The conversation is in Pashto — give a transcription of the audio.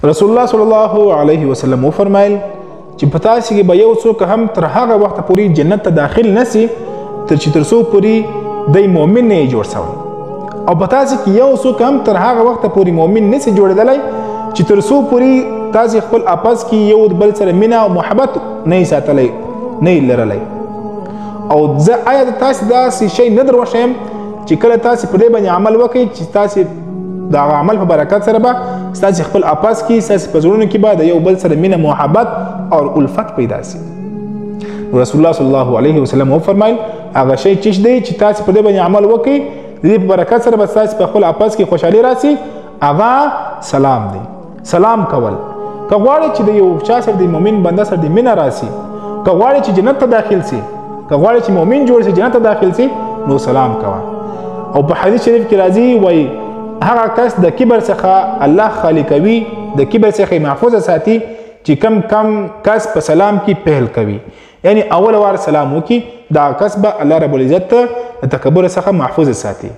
رسول الله صلی الله علیه وسلم وفرمایل چې په تاسو کې به یو څوک هم تر هغه وخت پورې جنت ته داخل نسی تر چې تر څو پورې د مؤمن نه جوړ شوی او په تاسو کې یو څوک هم تر هغه وخت پورې مؤمن نسی جوړېدلی چې تر څو پورې تاسو خپل اپس کې یو بل سره مینه او محبت نه ساتلی نه لرلی او زه آیا تاسو داسې شی نه دروښیم چې کله تاسو په دې باندې عمل وکړئ چې تاسو دا عمل په برکت سره به ستاسو خپل اپاس کې ستاسو په زړونو کې به د یو بل سره مینه محبت او الفت پیدا شي. رسول الله صلی الله علیه وسلم وفرمایل هغه شی چې دی چې تاسو په دې باندې عمل وکړئ د دې په برکت سره به ستاسو په خپل اپاس کې خوشحالي راشي. هغه سلام دی. سلام کول که غواړئ چې د یو چا سره د مؤمن بنده سره د مینه راشي، که غواړئ چې جنت ته داخل شي، که غواړئ چې مؤمن جوړ شي جنت ته داخل شي، نو سلام کوه. او په حدیث شریف کې راځي وایي هغه کس د کبر څخه الله خالی کوي، د کبر څخه محفوظ ساتي چې کم کس په سلام کې پهل کوي، یعنی اول وار سلام وکي دا کس به الله رب العزت د تکبر څخه محفوظ ساتي.